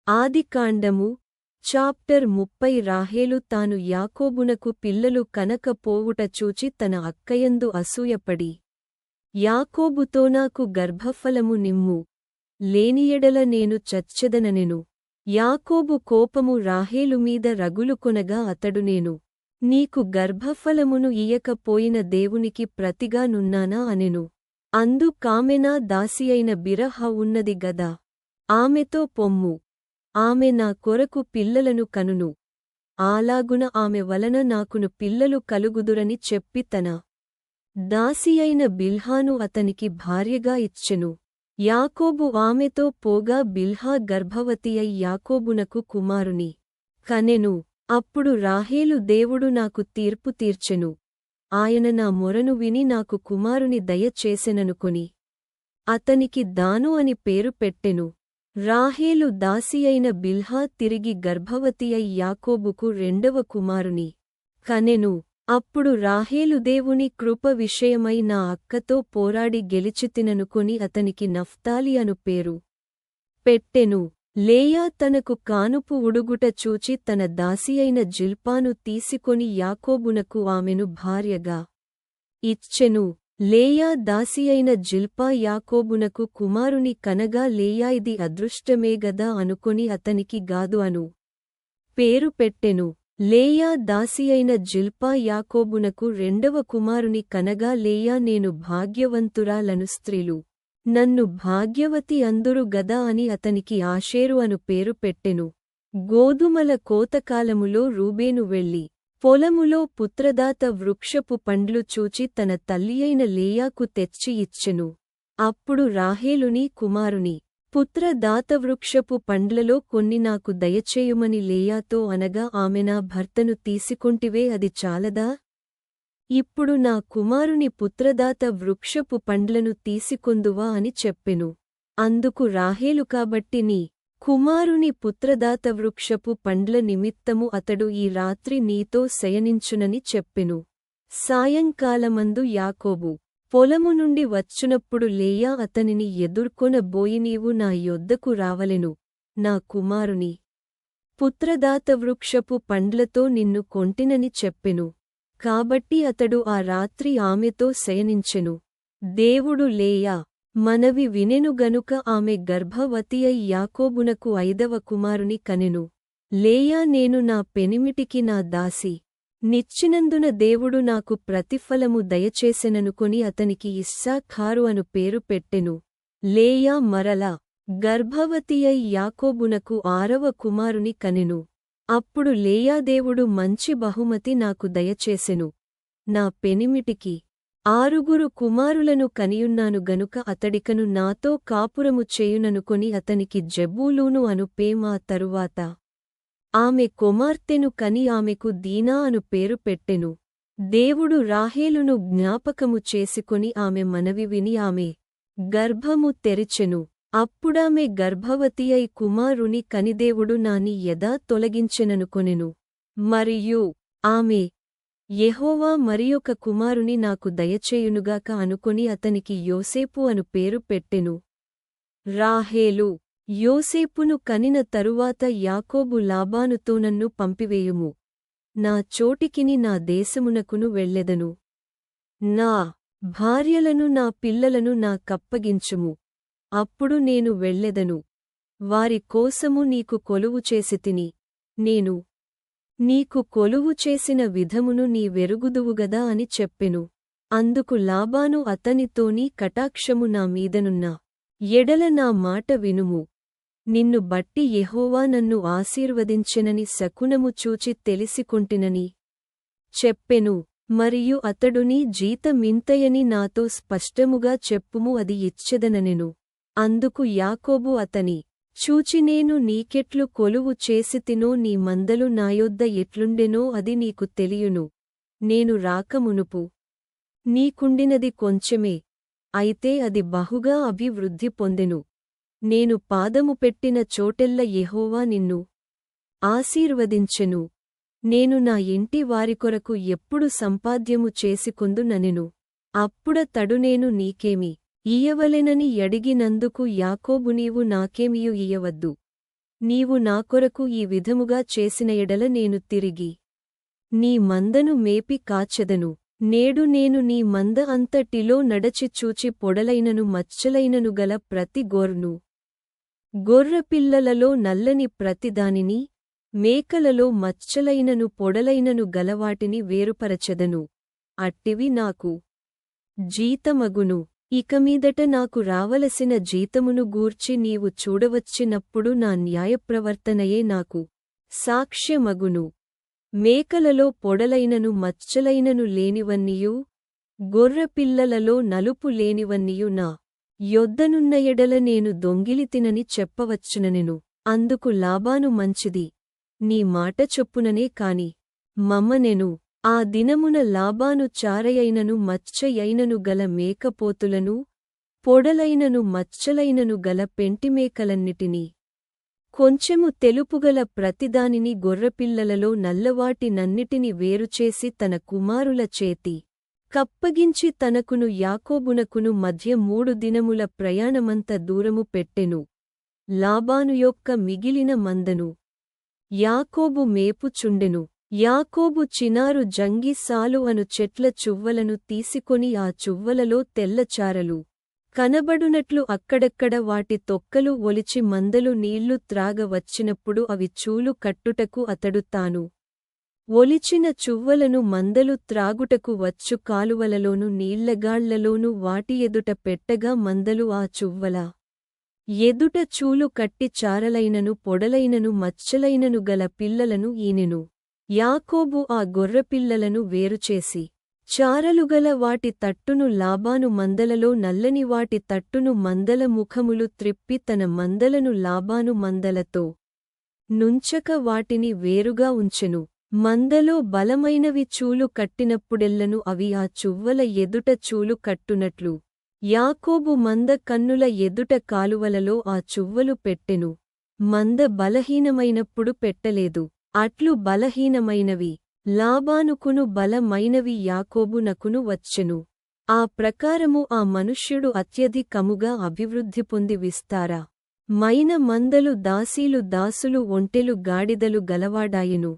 ఆదికాండము చాప్టర్ 30 రాహేలు తాను యాకోబునకు పిల్లలు కనకపోవుట చూచి తన అక్కయందు అసూయపడి యాకోబుతో నాకు గర్భఫలము నిమ్ము లేనియెడల నేను చచ్చెదననెను. యాకోబు కోపము రాహేలు మీద రగులుకొనగా అతడు నేను నీకు గర్భఫలమును ఇయ్యకపోయిన దేవునికి ప్రతిగా నున్నానా అనెను. అందుకామె నా దాసియైన బిరహ ఉన్నది గదా, ఆమెతో పొమ్ము, ఆమె నా కొరకు పిల్లలను కనును, అలాగున ఆమె వలన నాకును పిల్లలు కలుగుదురని చెప్పి తన దాసియైన బిల్హాను అతనికి భార్యగా ఇచ్చెను. యాకోబు ఆమెతో పోగా బిల్హా గర్భవతియై యాకోబునకు కుమారుని కనెను. అప్పుడు రాహేలు దేవుడు నాకు తీర్పు తీర్చెను, ఆయన నా మొరను విని నాకు కుమారుని దయ చేసెననుకొని అతనికి దాను అని పేరు పెట్టెను. రాహేలు దాసియైన బిల్హా తిరిగి గర్భవతియై యాకోబుకు రెండవ కుమారుని కనెను. అప్పుడు రాహేలు దేవుని కృప విషయమై నా అక్కతో పోరాడి గెలిచితిననుకొని అతనికి నఫ్తాలి అను పేరు పెట్టెను. లేయా తనకు కానుపు ఉడుగుట చూచి తన దాసియైన జిల్పాను తీసుకొని యాకోబునకు ఆమెను భార్యగా ఇచ్చెను. లేయా దాసియైన జిల్పా యాకోబునకు కుమారుని కనగా లేయా ఇది అదృష్టమే గదా అనుకొని అతనికి గాదు అను పేరు పెట్టెను. లేయా దాసియైన జిల్పా యాకోబునకు రెండవ కుమారుని కనగా లేయా నేను భాగ్యవంతురాలను స్త్రీలు నన్ను భాగ్యవతి అందురు గదా అని అతనికి ఆషేరు అను పేరు పెట్టెను. గోధుమల కోతకాలములో రూబేను వెళ్లి పొలములో పుత్రదాత వృక్షపు పండ్లు చూచి తన తల్లియైన లేయాకు తెచ్చి ఇచ్చెను. అప్పుడు రాహేలుని కుమారుని పుత్రదాతవృక్షపు పండ్లలో కొన్ని నాకు దయచేయుమని లేయాతో అనగా ఆమె నా భర్తను తీసుకొంటివే అది చాలదా? ఇప్పుడు నా కుమారుని పుత్రదాత వృక్షపు పండ్లను తీసుకొందువా అని చెప్పెను. అందుకు రాహేలు కాబట్టి నీ కుమారుని పుత్రదాత వృక్షపు పండ్ల నిమిత్తము అతడు ఈ రాత్రి నీతో శయనించునని చెప్పెను. సాయంకాలమందు యాకోబు పొలము నుండి వచ్చునప్పుడు లేయా అతనిని ఎదుర్కొనబోయి నీవు నా యొద్దకు రావలెను, నా కుమారుని పుత్రదాతవృక్షపు పండ్లతో నిన్ను కొంటినని చెప్పెను. కాబట్టి అతడు ఆ రాత్రి ఆమెతో శయనించెను. దేవుడు లేయా మనవి వినెను గనుక ఆమె గర్భవతియై యాకోబునకు ఐదవ కుమారుని కనెను. లేయా నేను నా పెనిమిటికి నా దాసి నిచ్చినందున దేవుడు నాకు ప్రతిఫలము దయచేసెననుకొని అతనికి ఇస్సాఖారు అను పేరు పెట్టెను. లేయా మరల గర్భవతియై యాకోబునకు ఆరవ కుమారుని కనెను. అప్పుడు లేయా దేవుడు మంచి బహుమతి నాకు దయచేసెను, నా పెనిమిటికి ఆరుగురు కుమారులను కనియున్నాను గనుక అతడికను నాతో కాపురము చేయుననుకొని అతనికి జెబూలూను అను పేమా తరువాత ఆమె కుమార్తెను కని ఆమెకు దీనా అను పేరు పెట్టెను. దేవుడు రాహేలును జ్ఞాపకము చేసుకొని ఆమె మనవి విని ఆమె గర్భము తెరిచెను. అప్పుడామె గర్భవతియై కుమారుని కనిదేవుడు నాని యదా తొలగించెననుకొనెను. మరియు ఆమె యెహోవా మరియొక కుమారుని నాకు దయచేయునుగాక అనుకొని అతనికి యోసేపు అను పేరు పెట్టెను. రాహేలు యోసేపును కనిన తరువాత యాకోబు లాబానుతో నన్ను పంపివేయుము, నా చోటికిని నా దేశమునకును వెళ్ళెదను, నా భార్యలను నా పిల్లలను నాకప్పగించుము, అప్పుడు నేను వెళ్ళెదను, వారి కోసము నీకు కొలువు చేసితిని, నేను నీకు కొలువు చేసిన విధమును నీ వెరుగుదువుగదా అని చెప్పెను. అందుకు లాబాను అతనితోని కటాక్షము నా మీదనున్న ఎడల నా మాట వినుము, నిన్ను బట్టి యెహోవా నన్ను ఆశీర్వదించెనని శకునము చూచి తెలిసికొంటినని చెప్పెను. మరియు అతడు నీ జీతమింతయని నాతో స్పష్టముగా చెప్పుము, అది ఇచ్చెదననెను. అందుకు యాకోబు అతని చూచి నేను నీకెట్లు కొలువు చేసితినో నీ మందలు నాయొద్ద ఎట్లుండెనో అది నీకు తెలియును, నేను రాకమునుపు నీకుండినది కొంచెమే, అయితే అది బహుగా అభివృద్ధి పొందెను. నేను పాదము పెట్టిన చోటెల్ల యెహోవా నిన్ను ఆశీర్వదించెను. నేను నా ఇంటి వారికొరకు ఎప్పుడు సంపాద్యము చేసికొందుననెను. అప్పుడతడు నేను నీకేమి ఇయ్యవలెనని యడిగినందుకు యాకోబు నీవు నాకేమియు ఇయ్యవద్దు, నీవు నాకొరకు ఈ విధముగా చేసిన ఎడల నేను తిరిగి నీ మందను మేపి కాచెదను. నేడు నేను నీ మంద అంతటిలో నడచి చూచి పొడలైనను మచ్చలైనను గల ప్రతి గొర్రెపిల్లలలో నల్లని ప్రతిదానిని, మేకలలో మచ్చలైనను పొడలైనను గలవాటిని వేరుపరచెదను. అట్టివి నాకు జీతమగును. ఇకమీదట నాకు రావలసిన జీతమును గూర్చి నీవు చూడవచ్చినప్పుడు నా న్యాయప్రవర్తనయే నాకు సాక్ష్యమగును. మేకలలో పొడలైనను మచ్చలైనను లేనివన్నియూ, గొర్రెపిల్లలలో నలుపు లేనివన్నియు నా యొద్దనున్న ఎడల నేను దొంగిలితినని చెప్పవచ్చుననెను. అందుకు లాబాను మంచిది, నీ మాట చొప్పుననే కాని మమ్మనెను. ఆ దినమున లాబాను చారయైనను మచ్చయైనను గల మేకపోతులను, పొడలైనను మచ్చలైనను గల పెంటిమేకలన్నిటినీ, కొంచెము తెలుపుగల ప్రతిదానిని గొర్రెపిల్లలలో నల్లవాటి నన్నిటిని వేరుచేసి తన కుమారుల చేతి కప్పగించి తనకును యాకోబునకును మధ్య 3 దినముల ప్రయాణమంత దూరము పెట్టెను. లాబాను యొక్క మిగిలిన మందను యాకోబు మేపుచుండెను. యాకోబు చినారు జంగి సాలు అను చెట్ల చువ్వలను తీసుకొని ఆ చువ్వలలో తెల్లచారలు కనబడునట్లు అక్కడక్కడ వాటి తొక్కలు ఒలిచి మందలు నీళ్లు త్రాగ వచ్చినప్పుడు అవి చూలు కట్టుటకు అతడు తాను ఒలిచిన చువ్వలను మందలు త్రాగుటకు వచ్చు కాలువలలోను నీళ్లగాళ్లలోనూ వాటి ఎదుట పెట్టగా మందలు ఆ చువ్వల ఎదుట చూలు కట్టి చారలైనను పొడలైనను మచ్చలైనను గల పిల్లలను ఈనెను. యాకోబు ఆ గొర్రెపిల్లలను వేరుచేసి చారలుగల వాటి తట్టును లాబాను మందలలో నల్లని వాటి తట్టును మందల ముఖములు త్రిప్పి తన మందలను లాబాను మందలతో నుంచక వాటిని వేరుగా ఉంచెను. మందలో బలమైనవి చూలు కట్టినప్పుడెల్లను అవి ఆ చువ్వల ఎదుట చూలు కట్టునట్లు యాకోబు మంద కన్నుల ఎదుట కాలువలలో ఆ చువ్వలు పెట్టెను. మంద బలహీనమైనప్పుడు పెట్టలేదు. అట్లు బలహీనమైనవి లాబానుకును బలమైనవి యాకోబునకును వచ్చెను. ఆ ప్రకారము ఆ మనుష్యుడు అత్యధికముగా అభివృద్ధి పొంది విస్తార మైన మందలు దాసీలు దాసులు ఒంటెలు గాడిదలు గలవాడాయెను.